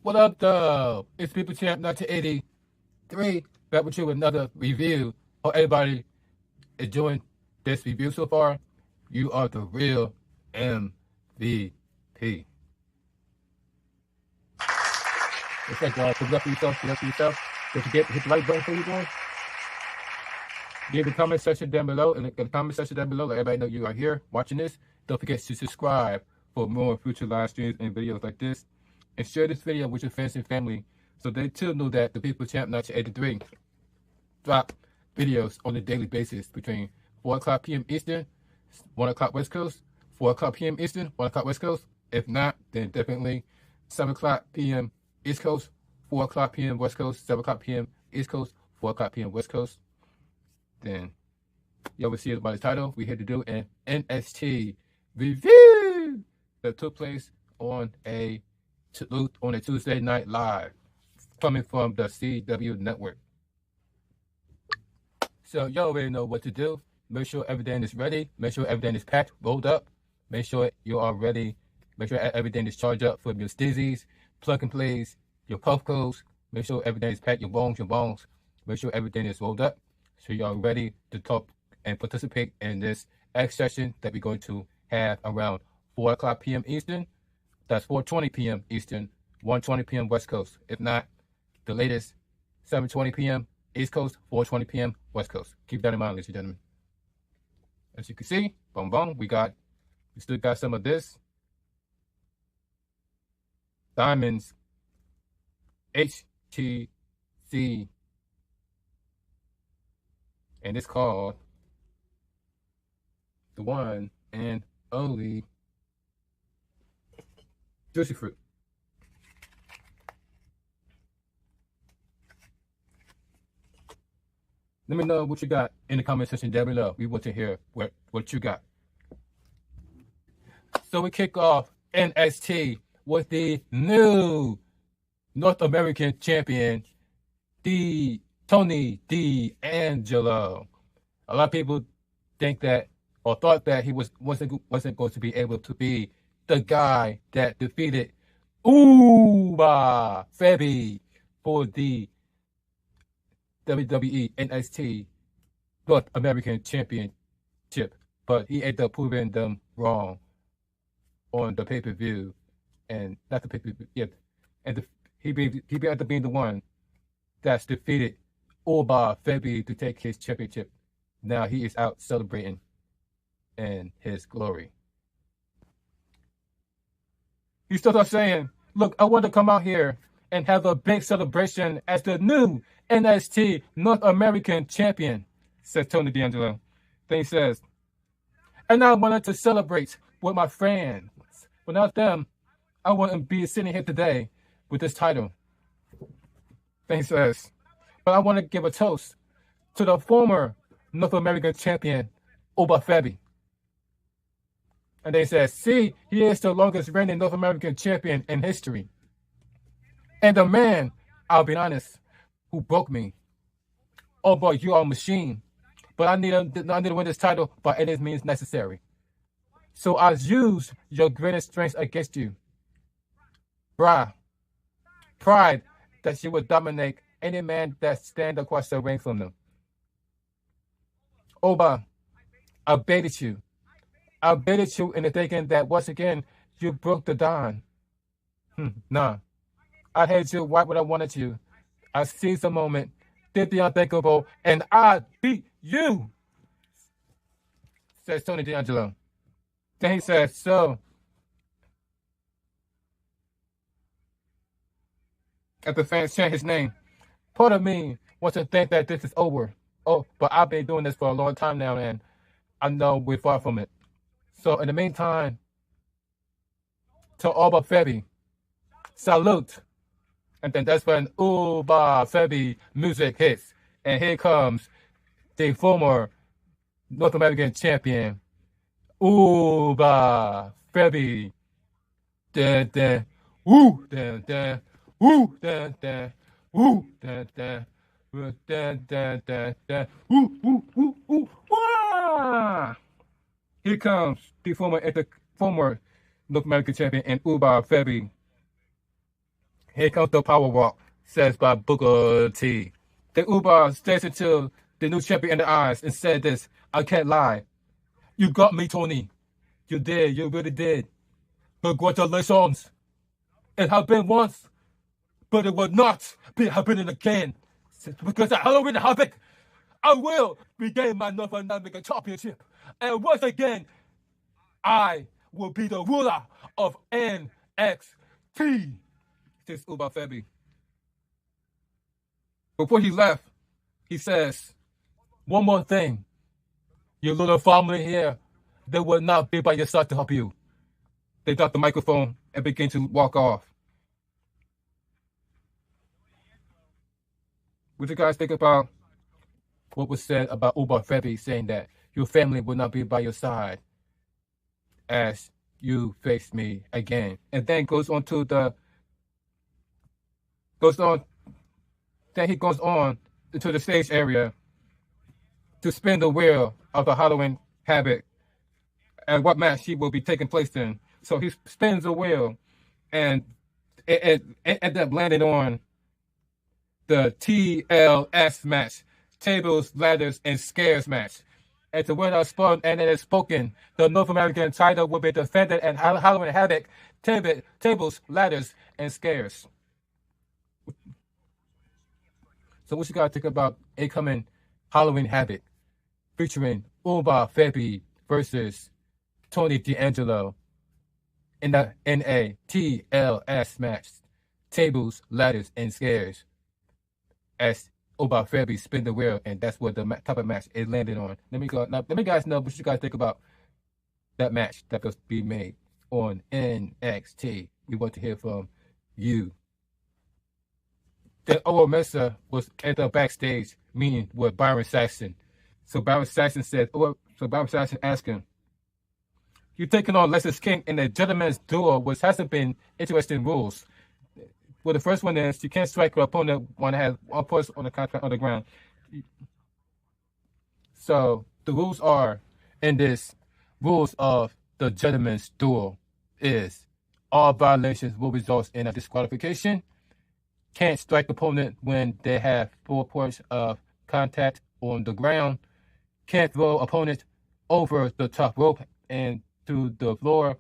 What up, dub? It's People Champ 1983 back with you with another review. Hope everybody enjoying this review so far. You are the real MVP. It's like, put it up for yourself, put it up for yourself. Don't forget to hit the like button for you guys. Leave the comment section down below, in the comment section down below, let everybody know you are here watching this. Don't forget to subscribe for more future live streams and videos like this. And share this video with your friends and family so they too know that the People Champ 1983 drop videos on a daily basis between 4 o'clock p.m. Eastern, 1 o'clock West Coast, 4 o'clock p.m. Eastern, 1 o'clock West Coast. If not, then definitely 7 o'clock p.m. East Coast, 4 o'clock p.m. West Coast, 7 o'clock p.m. East Coast, 4 o'clock p.m. West Coast. Then you will see it by the title. We had to do an NXT review that took place on a Tuesday night live, coming from the CW network. So you already know what to do. Make sure everything is ready. Make sure everything is packed, rolled up. Make sure you are ready. Make sure everything is charged up for your stizzies, plug and plays, your puff codes. Make sure everything is packed, your bongs. Make sure everything is rolled up so you are ready to talk and participate in this X session that we're going to have around 4 o'clock p.m. Eastern. That's 4:20 p.m. Eastern, 1:20 p.m. West Coast. If not, the latest 7:20 p.m. East Coast, 4:20 p.m. West Coast. Keep that in mind, ladies and gentlemen. As you can see, we still got some of this. Diamonds HTC. And it's called the one and only Juicy Fruit. Let me know what you got in the comment section down below. We want to hear what you got. So we kick off NXT with the new North American champion, Tony D'Angelo. A lot of people think that or thought that he wasn't going to be able to be the guy that defeated Uba Febby for the WWE NXT North American Championship, but he ended up proving them wrong on the pay-per-view, and not the pay-per-view, yeah, and he ended up being the one that's defeated Uba Febby to take his championship. Now he is out celebrating in his glory. He started off saying, "Look, I want to come out here and have a big celebration as the new NXT North American champion," says Tony D'Angelo. Then he says, "And I wanted to celebrate with my friends. Without them, I wouldn't be sitting here today with this title." Then he says, "But I want to give a toast to the former North American champion, Uba Febby." And they said, "See, he is the longest reigning North American champion in history. And the man, I'll be honest, who broke me. Oh boy, you are a machine. But I need to win this title by any means necessary. So I'll use your greatest strength against you. Pride that you would dominate any man that stand across the ring from them. Oba, I baited you. I baited you into thinking that once again you broke the dawn. Nah. I had you right when I wanted you. I seized the moment, did the unthinkable, and I beat you," says Tony D'Angelo. Then he says, "So, after fans chant his name, part of me wants to think that this is over. Oh, but I've been doing this for a long time now, and I know we're far from it. So in the meantime, to Uba Febby, salute." And then that's when Uba Febby music hits. And here comes the former North American champion, Uba Febby. Dun, dun, woo, dun, dun, woo, dun, dun, woo, dun, dun, woo, dun, dun, dun, dun, woo, woo, woo, woo, wah! Here comes the former North American champion and Uba Febby. Here comes the power walk, says by Booker T. The Uber stares into the new champion in the eyes and said this, I can't lie. You got me, Tony. You did. You really did. Congratulations. It happened once, but it will not be happening again. Because at Halloween Havoc, I will regain my North American Championship. And once again, I will be the ruler of NXT. Says Uber Febby. Before he left, he says, one more thing. Your little family here, they will not be by your side to help you. They dropped the microphone and began to walk off. What do you guys think about what was said about Uber Febby saying that your family will not be by your side as you face me again? And then he goes on to into the stage area to spin the wheel of the Halloween Havoc and what match he will be taking place in. So he spins the wheel and it ended up landing on the TLS match, Tables, Ladders, and Scares match. And the winner spun and it is spoken. The North American title will be defended at Halloween Havoc, Tables, Ladders, and Scares. So what you gotta think about a coming Halloween Havoc featuring Uber Febby versus Tony D'Angelo in a TLS match, Tables, Ladders, and Scares. As Uber Febby spin the wheel, and that's what the type of match it landed on. Let me guys know what you guys think about that match that could be made on NXT. We want to hear from you. Then Owen Mesa was at the backstage meeting with Byron Saxton. So Byron Saxton asked him, you're taking on Lexis King in a gentleman's duel, which hasn't been interesting rules. Well, the first one is you can't strike your opponent when it has one person on the contract on the ground. So the rules are in this rules of the gentleman's duel is all violations will result in a disqualification. Can't strike opponent when they have 4 points of contact on the ground. Can't throw opponent over the top rope and to the floor.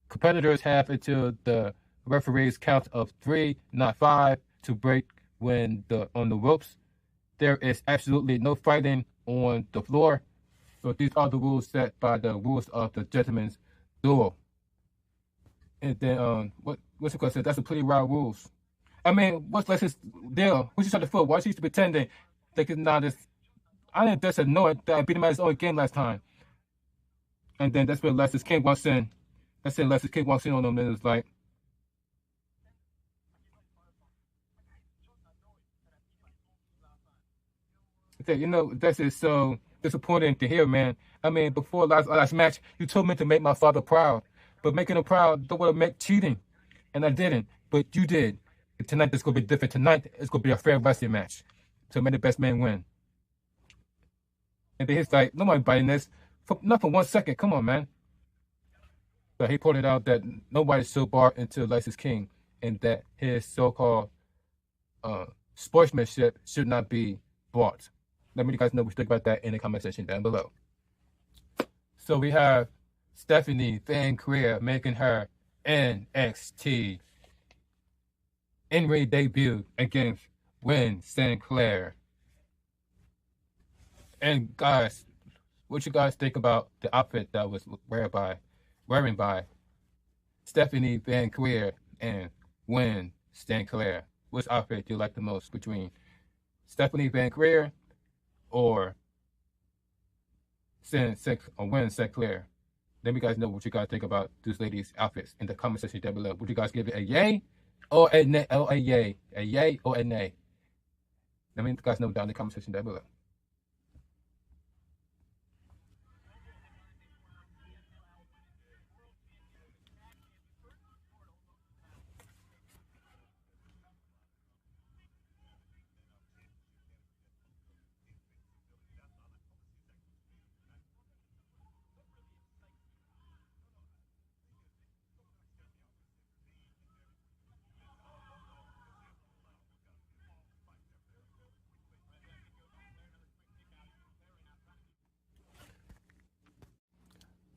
Competitors have until the referee's count of 3, not 5, to break when on the ropes. There is absolutely no fighting on the floor. So these are the rules set by the rules of the gentleman's duel. And then what's the question? That's a pretty wild rules. I mean, what's Lexis deal? Who's she on the foot? Why she's pretending they could not just? I didn't just know it that I beat him at his own game last time. And then that's where Lexis King walks in. That's it. Lexis King walks in on them and it's like, this is so disappointing to hear, man. I mean, before last match, you told me to make my father proud, but making him proud don't want to make cheating, and I didn't. But you did. Tonight it's gonna be different. Tonight it's gonna be a fair wrestling match. So may the best man win. And then he's like, nobody biting this. Not for 1 second. Come on, man. But he pointed out that nobody's so bought into Lexis King and that his so-called sportsmanship should not be bought. Let me you guys know what you think about that in the comment section down below. So we have Stephanie Van Creer making her NXT in-ring debut against Win Sinclair. And guys, what you guys think about the outfit that was wearing by Stephanie Van Creer and Win Sinclair? Which outfit do you like the most between Stephanie Van Creer or Win Sinclair? Let me guys know what you guys think about these ladies' outfits in the comment section down below. Would you guys give it a yay or a nay? A yay or a nay? Let me guys know down in the comment section down below.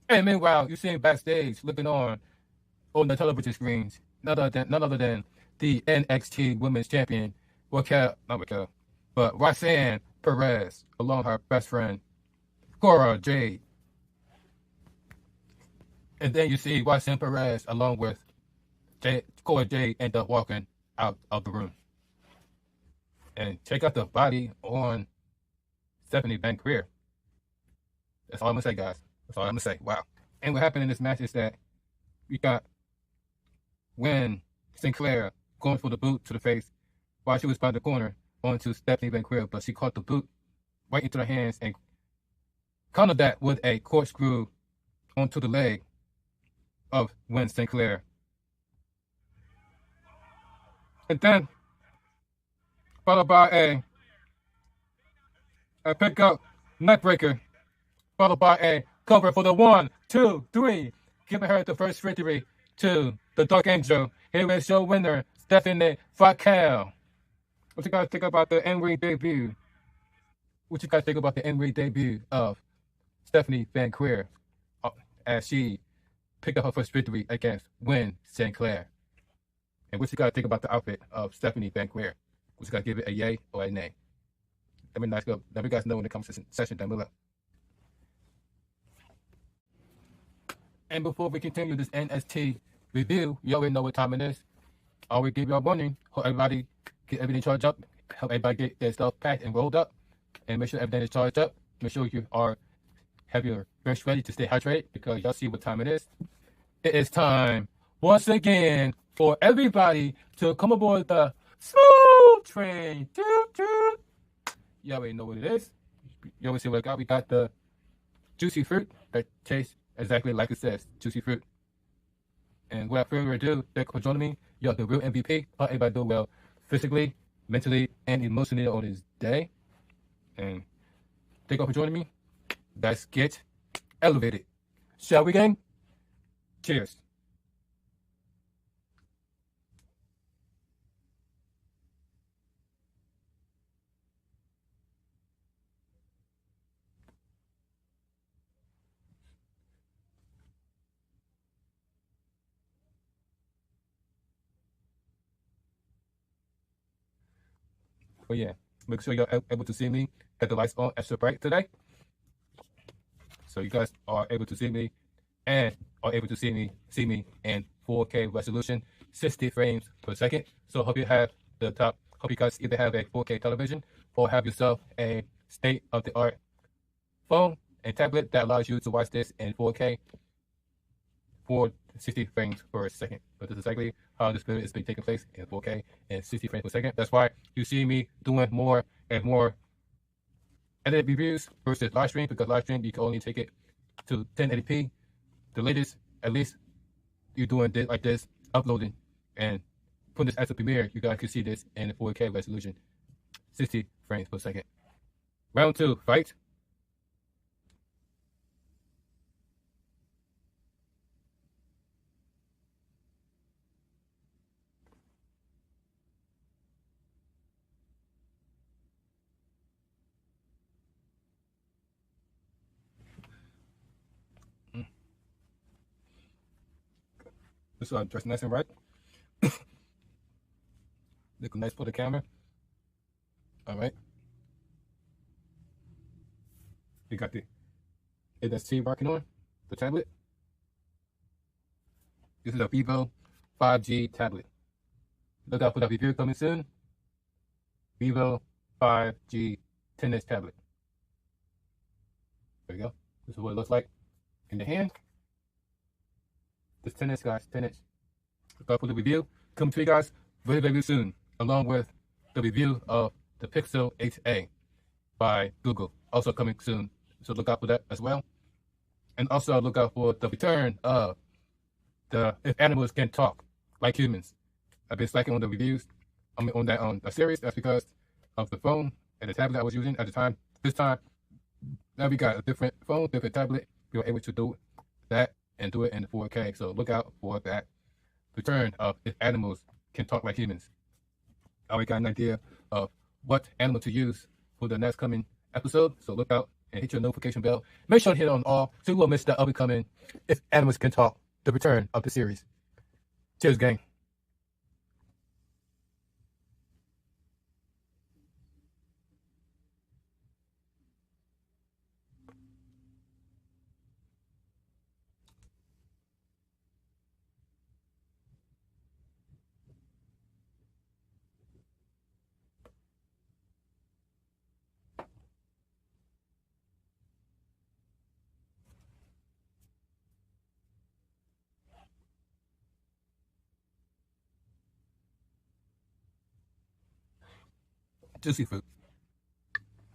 And meanwhile, you're seeing backstage looking on the television screens, none other than the NXT Women's Champion, not Raquel, but Roxanne Perez, along her best friend, Cora Jade. And then you see Roxanne Perez along with Cora Jade end up walking out of the room. And check out the body on Stephanie Van-Creer. That's all I'm going to say, guys. That's all I'm going to say. Wow. And what happened in this match is that we got Gwen Sinclair going for the boot to the face while she was by the corner onto Stephanie Van-Creer, but she caught the boot right into her hands and countered that with a corkscrew onto the leg of Gwen Sinclair. And then, followed by a pickup neckbreaker, followed by a cover for the 1, 2, 3, giving her the first victory to the Dark Angel. Here is your winner, Stephanie Raquel. What you guys think about the in-ring debut? What you guys think about the in-ring debut of Stephanie Van-Creer as she picked up her first victory against Gwen Sinclair? And what you guys think about the outfit of Stephanie Van-Creer? Would you guys give it a yay or a nay? Let me guys know in the comment section down below. And before we continue this NXT review, you already know what time it is. I always give you a warning. Hope everybody get everything charged up. Help everybody get their stuff packed and rolled up. And make sure everything is charged up. Make sure you have your drinks ready to stay hydrated because y'all see what time it is. It is time once again for everybody to come aboard the Smooth Train. Toot, toot. You already know what it is. You already see what I got. We got the juicy fruit that tastes exactly like it says, juicy fruit. And without further ado, thank you for joining me. You're the real MVP. Hope everybody doing well physically, mentally, and emotionally on this day. And thank you for joining me. Let's get elevated. Shall we, gang? Cheers. But yeah, make sure you're able to see me. Got the lights on extra bright today. So you guys are able to see me and are able to see me in 4K resolution, 60 frames per second. So hope you guys either have a 4K television or have yourself a state-of-the-art phone and tablet that allows you to watch this in 4K for 60 frames per second. So this is exactly how this video is being taking place in 4K and 60 frames per second. That's why you see me doing more and more edited reviews versus live stream, because live stream you can only take it to 1080p. The latest, at least you're doing this like this, uploading and putting this as a premiere, you guys can see this in 4K resolution, 60 frames per second. Round 2, fight. This is dressed nice and right. Look nice for the camera. All right. We got the NXT working on the tablet. This is a Vivo 5G tablet. Look out for the review coming soon. Vivo 5G 10-inch tablet. There you go. This is what it looks like in the hand. This 10-inch, guys, 10-inch. Look out for the review. Come to you guys very, very soon, along with the review of the Pixel 8a by Google, also coming soon. So look out for that as well. And also look out for the return of the If Animals Can Talk Like Humans. I've been slacking on the reviews on that series. That's because of the phone and the tablet I was using at the time. This time, now we got a different phone, different tablet. We were able to do that and do it in 4K. So look out for that return of If Animals Can Talk Like Humans. I already got an idea of what animal to use for the next coming episode. So look out and hit your notification bell. Make sure to hit on all so you won't miss the upcoming If Animals Can Talk, the return of the series. Cheers, gang. Juicy fruit.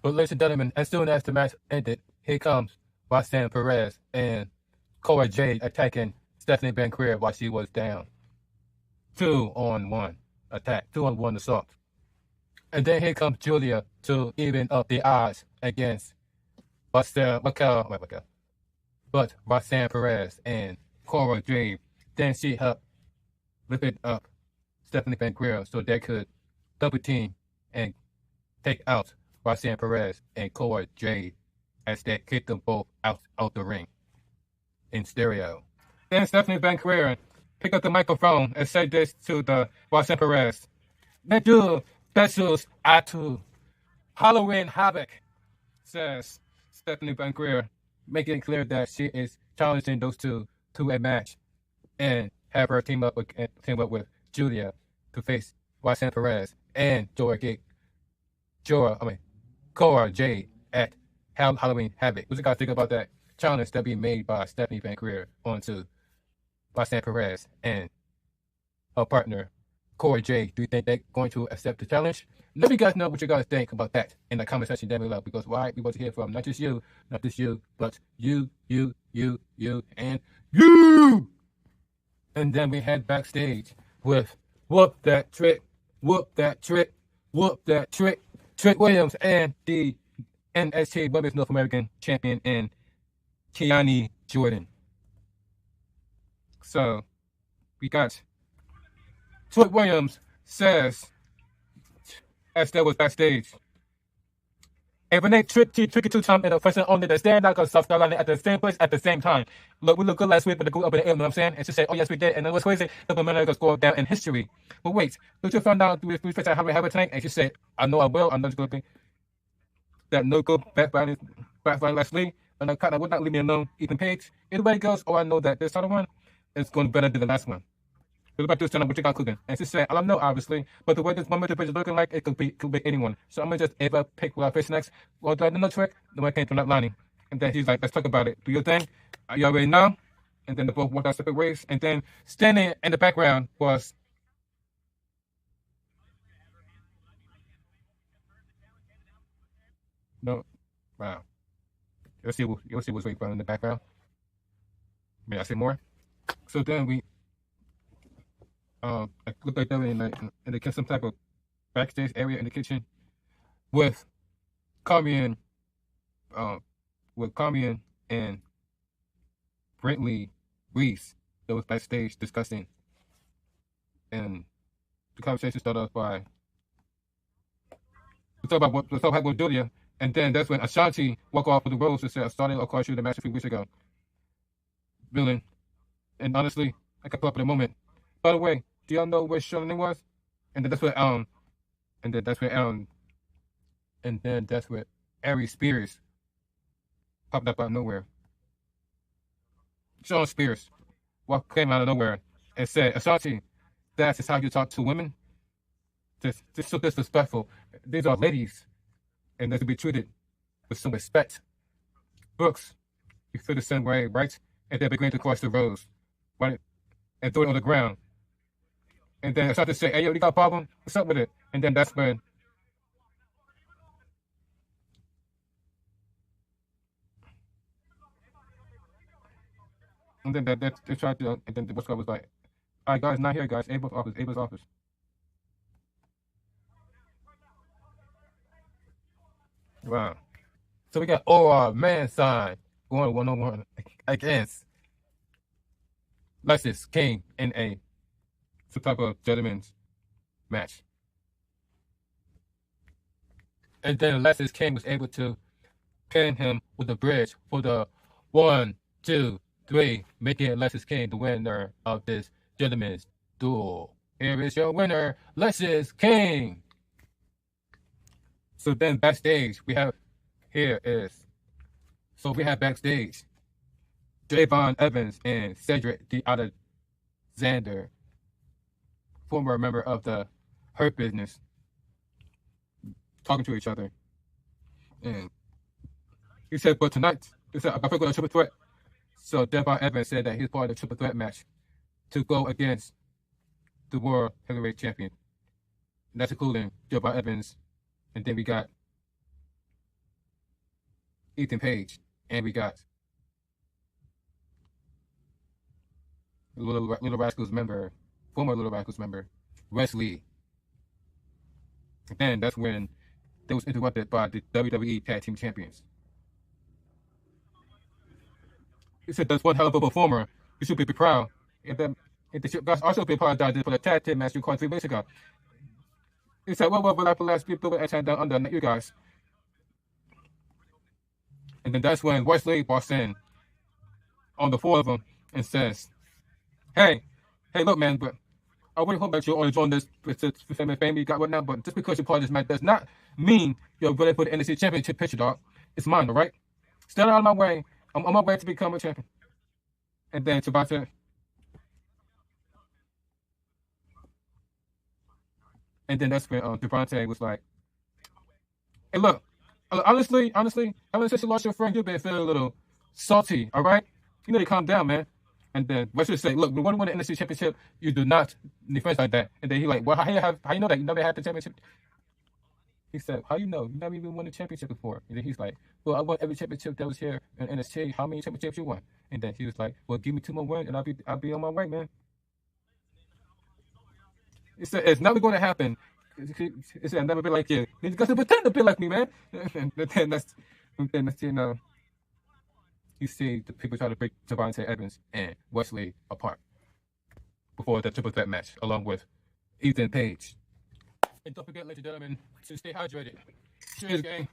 But ladies and gentlemen, as soon as the match ended, here comes Roxanne Perez and Cora Jade attacking Stephanie Bencreer while she was down. 2-on-1 attack, 2-on-1 assault. And then here comes Julia to even up the odds against Roxanne Perez and Cora Jade. Then she helped lift it up Stephanie Bencreer so they could double team and take out Roxanne Perez and Cora Jade as they kicked them both out the ring in stereo. Then Stephanie Bencreer picked up the microphone and said this to the Roxanne Perez. They do specials to Halloween Havoc, says Stephanie Bencreer, making it clear that she is challenging those two to a match and have her team up with Julia to face Roxanne Perez and Cora Jade at Halloween Havoc. What you guys think about that challenge that being made by Stephanie Bencreer onto Roxanne Perez and her partner Cora Jade? Do you think they're going to accept the challenge? Let me guys know what you guys think about that in the comment section down below, because we want to hear from not just you, but you, and you. And then we head backstage with Whoop That Trick, Trick Williams, and the NXT Women's North American Champion and Kiani Jordan. So we got Trick Williams says, as there was backstage, and Renee tricky two-time in a person only the stand out of South Carolina at the same place at the same time. Look, we looked good last week, but the group up in the air, you know what I'm saying? And she said, oh yes we did. And it was crazy. The America scored down in history. But wait, did you find out we face out how we have it tonight? And she said, I know I will. I know it's going to be that no good backfiring last week. And I kind of would not leave me alone, Ethan Page. Either way it goes, oh, I know that this other one is going better than the last one. We're about to stand up what you got cooking. And she said, I don't know, obviously, but the way this moment is looking like, it could be anyone. So I'm going to just ever pick what I face next. Well, do I know Trick? No, I came from that lining. And then he's like, let's talk about it. Do your thing. You already know. And then they both walked out separate ways. And then standing in the background was no. Wow. You'll see what's waiting for in the background. May I say more? So then we looked like they were in some type of backstage area in the kitchen with Carmian and Brentley Reese that was backstage discussing, and the conversation started off by we talk about with Julia, and then that's when Ashanti walked off of the ropes and said, "Starting across you the match a few weeks ago." Villain, and honestly, I could pull up in a moment. By the way, do y'all know where Charlene name was? And then that's where Aries Spears popped up out of nowhere. Sean Spears came out of nowhere and said, Ashanti, that is how you talk to women? This is so disrespectful. These are ladies, and they should be treated with some respect. Brooks, you feel the same way, right? And they begin to cross the roads, right? And throw it on the ground. And then Ashanti said, hey, yo, you got a problem? What's up with it? And then that's when they tried to, and then the Bush was like, all right, guys, not here, guys. Abel's office. Wow. So we got OR man sign going 1-on-1 against Lexis King in some type of gentleman's match. And then Lexis King was able to pin him with the bridge for the 1, 2, 3, making Lexus King the winner of this gentleman's duel. Here is your winner, Lexus King. So then backstage, we have backstage Javon Evans and Cedric the Alexander, former member of the Hurt Business, talking to each other. And he said, but tonight, he said, I got to go to triple threat. So Javon Evans said that he's part of the triple threat match to go against the World Heavyweight Champion. And that's including Javon Evans. And then we got Ethan Page. And we got Little Rascals member, former Little Rascals member, Wesley. And then that's when they was interrupted by the WWE Tag Team Champions. He said, that's one hell of a performer. You should be proud. And then they should also be apologizing for the tag team match you called 3 weeks ago. He said, well, like the last people were down under you guys. And then that's when Wesley walks in on the 4 of them and says, hey, look, man, but I really hope that you only joined this fame you got right now, but just because you're part of this match does not mean you're ready for the NXT Championship picture, dog. It's mine, all right? Stay out of my way. I'm on my way to become a champion. And then Tabata. And then that's when Devontae was like, hey, look, honestly, ever since you lost your friend, you've been feeling a little salty, all right? You need to calm down, man. And then Wesley say, look, we want to win the NXT Championship. You do not need friends like that. And then he like, well, how you know that? You never had the championship? He said, how you know? You never even won the championship before. And then he's like, well, I won every championship that was here in NXT. How many championships you won? And then he was like, well, give me 2 more wins and I'll be on my way, man. He said, it's never going to happen. He said, I'll never be like you. He's got to pretend to be like me, man. And then that's you know, you see the people try to break Devontae Evans and Wesley apart before the triple threat match, along with Ethan Page. And don't forget, ladies and gentlemen, to stay hydrated. Cheers, gang.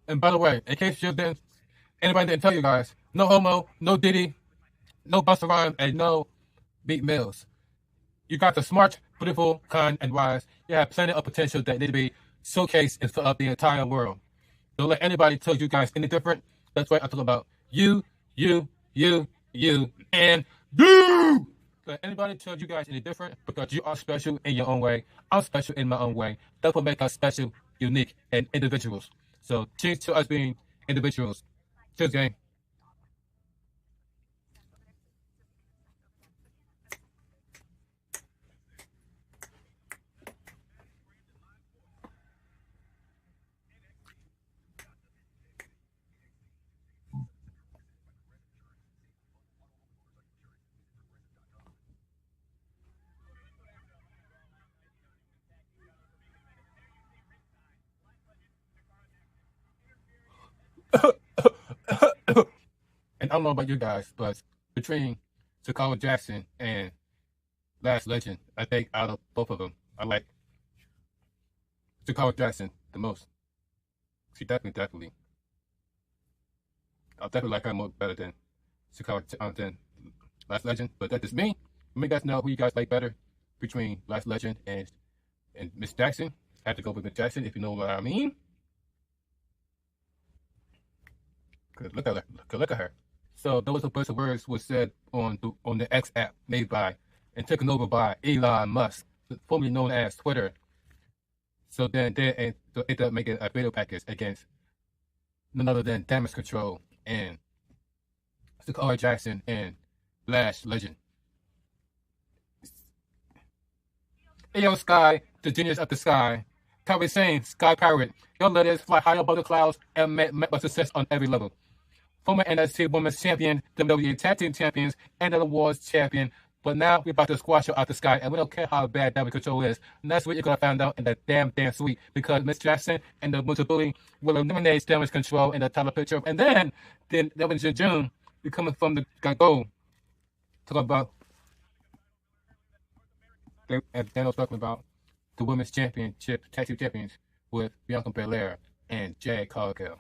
And by the way, in case anybody didn't tell you guys, no homo, no Diddy, no Busta Rhymes, and no Meek Mills. You got the smart, beautiful, kind, and wise. You have plenty of potential that need to be showcased in front of the entire world. Don't let anybody tell you guys any different. That's why I talk about you, and you. Let anybody tell you guys any different because you are special in your own way. I'm special in my own way. That's what makes us special, unique, and individuals. So cheers to us being individuals. Cheers, gang. And I don't know about you guys, but between Sakala Jackson and Last Legend, I think out of both of them, I like Sakala Jackson the most. She definitely. I definitely like her more better than than Last Legend, but that's just me. Let me guys know who you guys like better between Last Legend and Miss Jackson. I have to go with Miss Jackson if you know what I mean. Cause look at her. So those a bunch of words was said on the X app made by and taken over by Elon Musk, formerly known as Twitter. So then they ended up making a video package against none other than Damage Control and Sakala Jackson and Lash Legend. Ayo Sky, the genius of the sky. Kyrie Sane, Sky Pirate. Your letters fly high above the clouds and met with success on every level. Former NXT Women's Champion, WWE Tag Team Champions, and the Awards Champion. But now we're about to squash her out the sky, and we don't care how bad Damage Control is. And that's what you're going to find out in the damn suite, because Miss Jackson and the Multi-Bully will eliminate Damage Control in the title picture. And then that was in June, we're coming from the goal. talk about as Daniel was talking about the women's championship tag team champions with Bianca Belair and Jade Cargill.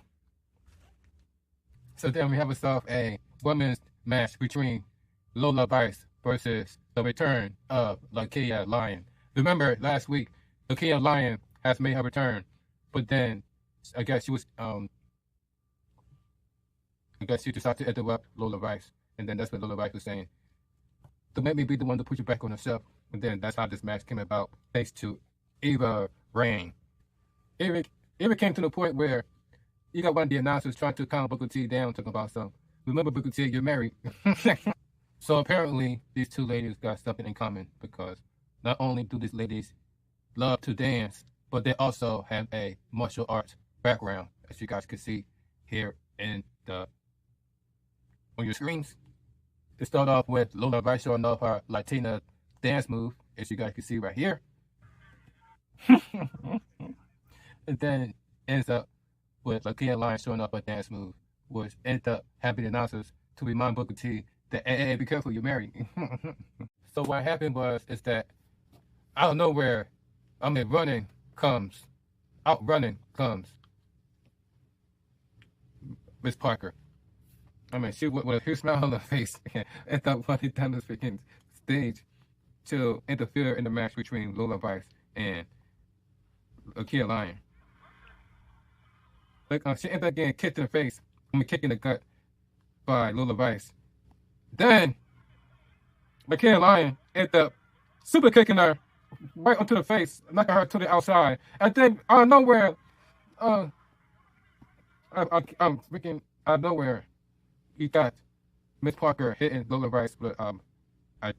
So then we have ourselves a women's match between Lola Vice versus the return of Lakia Lyon. Remember last week, Lakia Lyon has made her return, but then I guess she decided to interrupt Lola Vice, and then that's what Lola Vice was saying. So let me be the one to put you back on herself, and then that's how this match came about, thanks to Ava Raine. Ava came to the point where you got one of the announcers trying to calm Booker T down, talking about something. Remember, Booker T, you're married. So apparently, these two ladies got something in common, because not only do these ladies love to dance, but they also have a martial arts background, as you guys can see here on your screens. To start off with Lola Vice showing off her Latina dance move, as you guys can see right here. And then ends up with Lakia Lyon showing off her dance move, which ends up having the announcers to remind Booker T that, hey, be careful, you're married. So what happened is that out of nowhere, outrunning comes Miss Parker. She with a huge smile on her face and thought running down the freaking stage to interfere in the match between Lola Vice and Lakia Lyon. She ended up getting kicked in the face, kicked in the gut by Lola Vice. Then Lakia Lyon ended up super kicking her right onto the face, knocking her to the outside. And then out of nowhere, I'm freaking out of nowhere, you got Miss Parker hitting Lola Vice, but I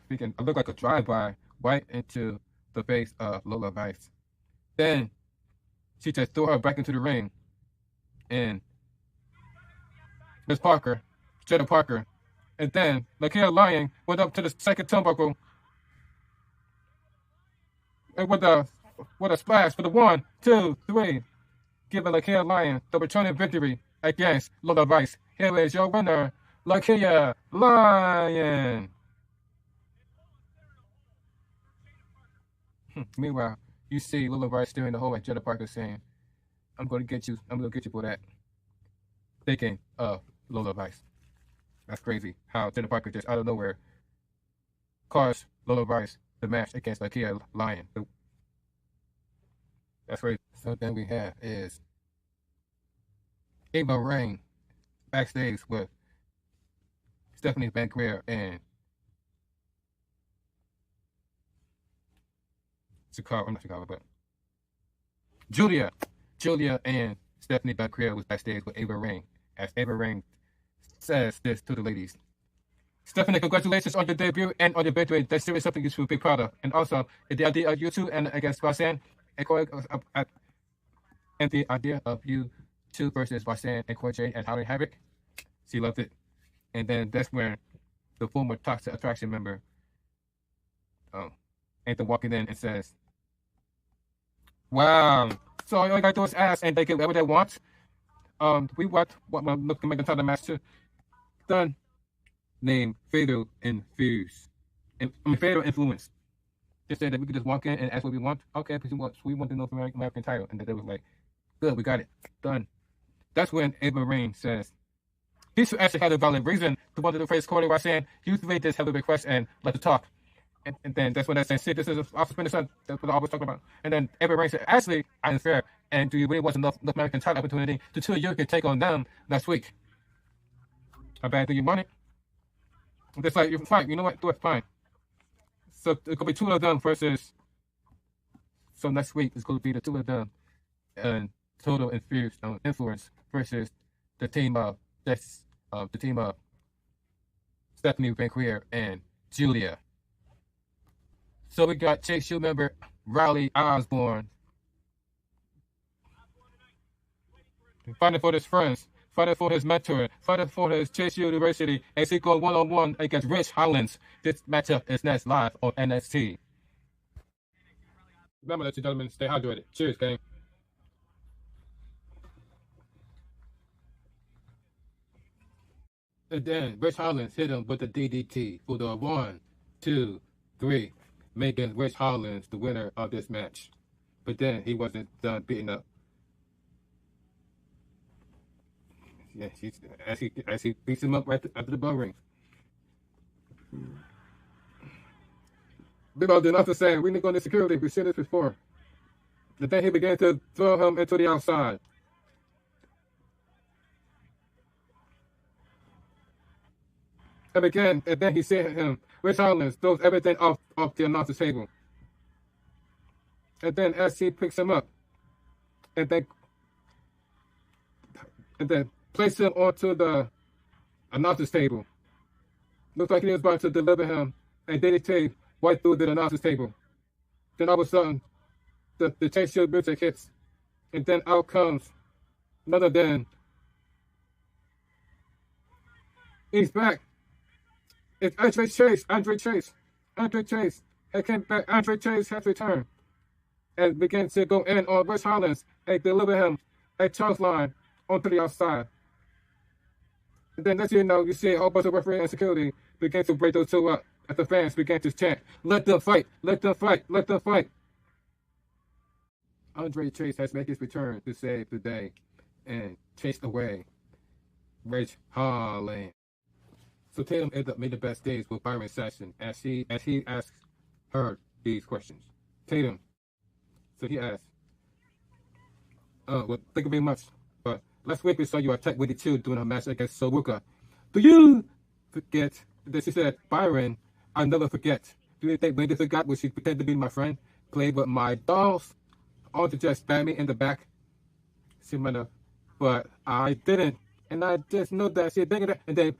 looked like a drive-by right into the face of Lola Vice. Then she just threw her back into the ring, and Miss Parker, Jada Parker, and then Lakia Lyon went up to the second turnbuckle and with a splash for the 1, 2, 3, giving Lakia Lyon the returning victory against Lola Vice. Here is your winner, Lakia Lyon. Meanwhile, you see Lola Vice steering the hole at Jada Parker saying, I'm going to get you for that. Thinking of Lola Vice. That's crazy how Jada Parker just out of nowhere caused Lola Vice the match against Lakia Lyon. That's crazy. So then we have is Ava Raine backstage with Stephanie McGuire and Julia and Stephanie McGuire was backstage with Ava Raine, as Ava Raine says this to the ladies. Stephanie, congratulations on your debut and on your birthday. That's seriously something you should be proud of. And also, the idea of you two and I guess Roxanne and the idea of you two versus Roxanne and Cora Jade and Halloween Havoc, she loved it. And then that's where the former Toxic Attraction member Anthem walking in and says, wow. So all you gotta do is ask and they get whatever they want. We what looking to make another match too. Done. Named Fatal Infuse. Fatal Influence. Just said that we could just walk in and ask what we want. Okay, because we want the North American title. And then they was like, good, we got it. Done. That's when Ava Raine says, he should actually have a valid reason to want to face Cody by saying, you made this heavy request and let to talk. And then that's when I said, see, this is off the sun. That's what I always talk about. And then Ava Raine said, actually, I'm fair. And do you really want enough American title opportunity? The two of you can take on them next week. How bad do you want it? It's like, you're fine. You know what? Do it fine. So it's going to be two of them versus. So next week it's going to be the two of them and Total Influence versus the team of Stephanie McGuire and Julia. So we got Chase Shield member Riley Osborne fighting for his friends, fighting for his mentor, fighting for his Chase University, and he going one-on-one against Rich Hollins. This matchup is next live on NXT. Remember, ladies and gentlemen, stay hydrated. Cheers, gang. And then Rich Hollins hit him with the DDT for the 1, 2, 3, making Rich Hollins the winner of this match. But then he wasn't done beating up. Yeah, as he beats him up right after the bell ring. Big Al did nothing saying, we need to go into security, we've seen this before. And then he began to throw him into the outside. And again, and then he said him, Rich Hollins throws everything off the announcer's table. And then as he picks him up, and then place him onto the announcer's table. Looks like he was about to deliver him and DDT right through the announcer's table. Then all of a sudden, the Chase Shield music hits, and then out comes none other than he's back. It's Andre Chase. Andre Chase has came back. Andre Chase has returned and began to go in on Rich Hollins and deliver him a choke line onto the outside. And then next you know, you see a whole bunch of referee and security begin to break those two up as the fans began to chant, let them fight, let them fight, let them fight. Andre Chase has made his return to save the day and chased away Rich Hollins. So Tatum ended up making the best days with Byron Saxton as he asked her these questions. Tatum, so he asked, well, thank you very much, but last week we saw you attack Winnie Chu during her match against Soruka. Do you forget? Then she said, Byron, I'll never forget. Do you think Wendy forgot when she pretended to be my friend, played with my dolls, or to just stab me in the back? She might have, but I didn't. And I just know that she thinking that. And then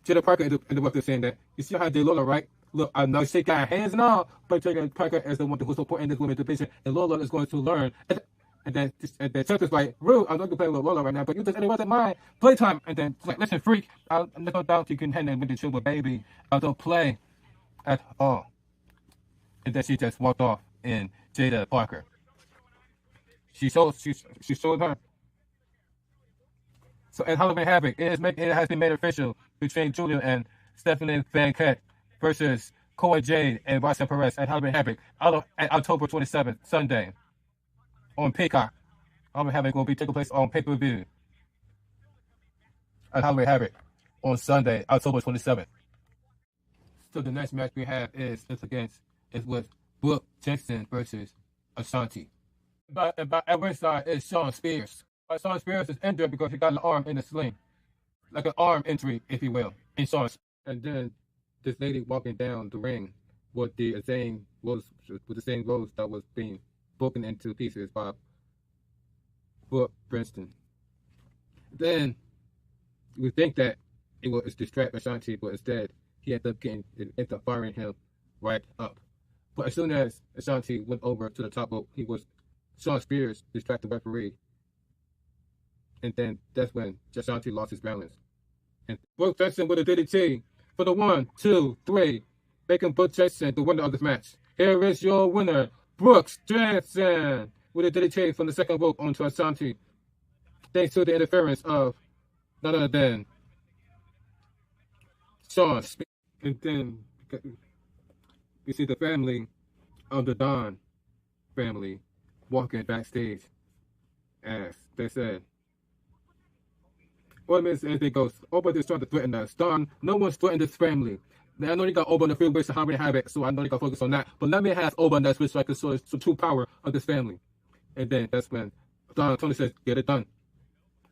Jada Parker interrupted saying that, you see how they Lola, right? Look, I know she got her hands and all, but Jada Parker is the one who's supporting this woman division, and Lola is going to learn. And then Chuck is like, Rue, I'm not going to play with Lola right now, but you just wasn't mine. Playtime. And then, like, listen, freak, I'll no doubt you can handle with the sugar baby. I don't play at all. And then she just walked off in Jada Parker. She showed her. So at Halloween Havoc, it has been made official between Julia and Stephanie Van Cat versus Cora Jade and Roxanne Perez at Halloween Havoc at October 27th, Sunday, on Peacock. Halloween Havoc will be taking place on pay-per-view at Halloween Havoc on Sunday, October 27th. So the next match we have is with Brooke Jackson versus Ashanti. But at ringside is Shawn Spears. But Shawn Spears is injured because he got an arm in a sling, like an arm injury, if you will, in Shawn's. And then this lady walking down the ring with the same rose that was being broken into pieces by Brooke Princeton. Then you would think that it was distract Ashanti, but instead he ended up firing him right up. But as soon as Ashanti went over to the top rope, Shawn Spears distracted the referee. And then that's when Ashanti lost his balance. And Brooke Jackson with a DDT for the 1, 2, 3, making Brooke Jackson the winner of this match. Here is your winner, Brooke Jackson, with a DDT from the second rope onto Ashanti, thanks to the interference of none other than Shawn Spears. And then you see the family of the Don family walking backstage, as they said. What minutes anything goes, Oba is trying to threaten us. Don, no one's threatened this family. Now, I know they got Oba on the field based on how many habit, so I know they got to focus on that. But let me have Oba on that switch so I can show the true power of this family. And then that's when Tony says, get it done.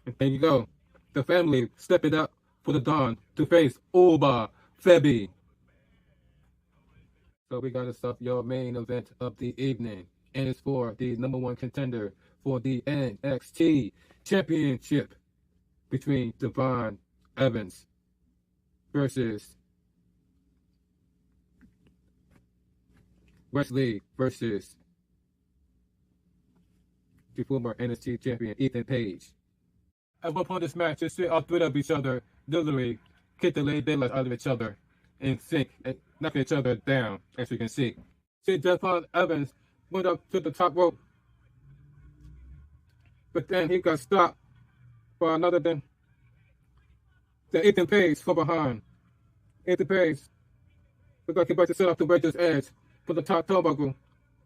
And there you go. The family stepping up for the Don to face Oba Femi. So we got to start your main event of the evening. And it's for the #1 contender for the NXT Championship between Devon Evans versus Wesley versus the former NXT champion Ethan Page. At one point in this match, they sit all three of each other, literally kick the lay daylight out of each other and sink and knocking each other down, as you can see. See, Devon Evans went up to the top rope, but then he got stopped by another than The Ethan Page from behind. Ethan Page looks like he's about to set off the Rangers' edge from the top turnbuckle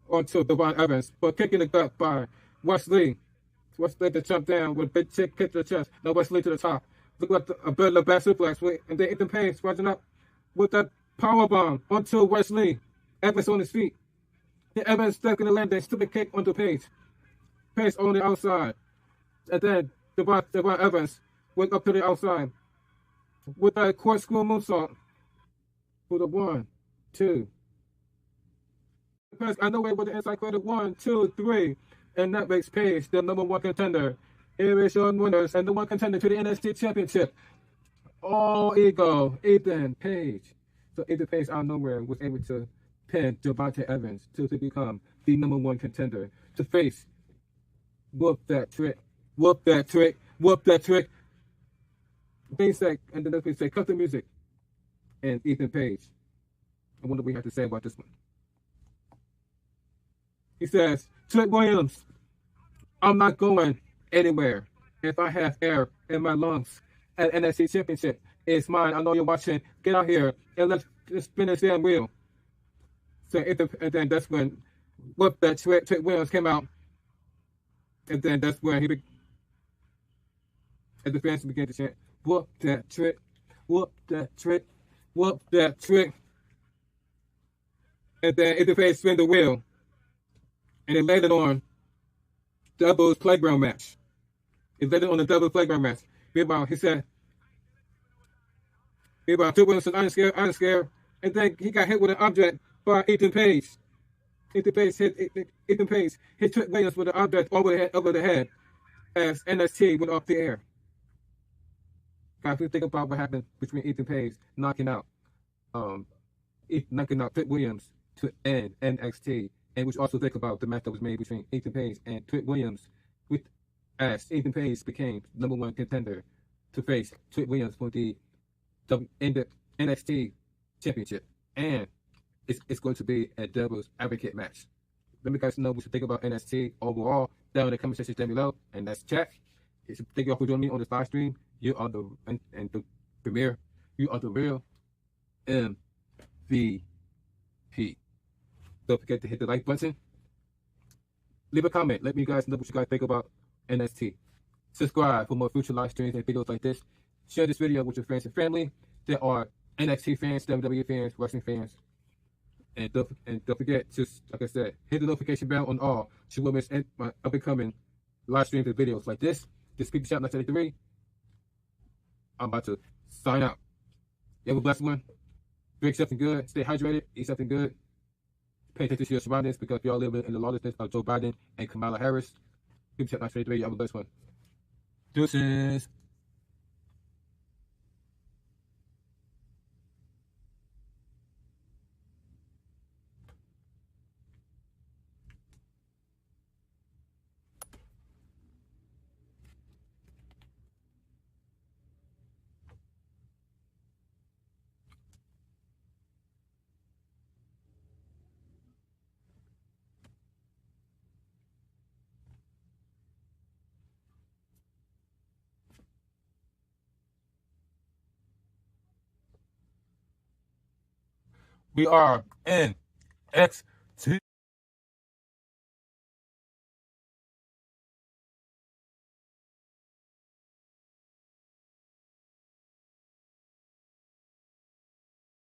onto Devon Evans, but kicking the gut by Wesley. Wesley to jump down with a big kick to the chest. Now Wesley to the top. Look like a bit of bad suplex. And then Ethan Page rising up with that power bomb onto Wesley. Evans on his feet. Then Evans stuck in the landing, stupid kick onto Page. Page on the outside. And then Devon Evans went up to the outside with a corkscrew moonsault for the 1, 2. I know it with the inside credit 1, 2, 3. And that makes Page the #1 contender. Here is your winners and the one contender to the NXT Championship. All Ego, Ethan Page. So Ethan Page out of nowhere was able to pin Devontae Evans to become the #1 contender to face Whoop That Trick, Whoop That Trick, Whoop That Trick. Basic, and then let's say cut the music. And Ethan Page. I wonder what we have to say about this one. He says, Trick Williams, I'm not going anywhere. If I have air in my lungs at NXT Championship, it's mine. I know you're watching. Get out here and let's spin this damn wheel. So and then that's when Whoop That Trick Williams came out. And then that's when and the fans began to chant, Whoop that trick, whoop that trick, whoop that trick. And then Ethan Page spin the wheel. And it landed on Devil's Playground match. It landed on the Devil's Playground match. Meanwhile, he said, Trick Williams said, I ain't scared. And then he got hit with an object by Ethan Page. Ethan Page hit Trick Williams with an object over the head as NXT went off the air. Guys, we think about what happened between Ethan Page knocking out Trick Williams to end NXT. And we should also think about the match that was made between Ethan Page and Trick Williams, as Ethan Page became #1 contender to face Trick Williams for the NXT Championship. And it's going to be a Devil's Advocate match. Let me guys know what you think about NXT overall down in the comment section down below. And that's chat. Thank you all for joining me on this live stream. You are the premier. You are the real MVP. Don't forget to hit the like button. Leave a comment. Let me guys know what you guys think about NXT. Subscribe for more future live streams and videos like this. Share this video with your friends and family. There are NXT fans, WWE fans, wrestling fans. And don't forget, just like I said, hit the notification bell on all so you won't miss my up-and-coming live streams and videos like this. This is People Shop 973. I'm about to sign out. You have a blessed one. Drink something good. Stay hydrated. Eat something good. Pay attention to your surroundings because we all live in the lawlessness of Joe Biden and Kamala Harris. People Shop 973. You have a blessed one. Deuces. We are NXT.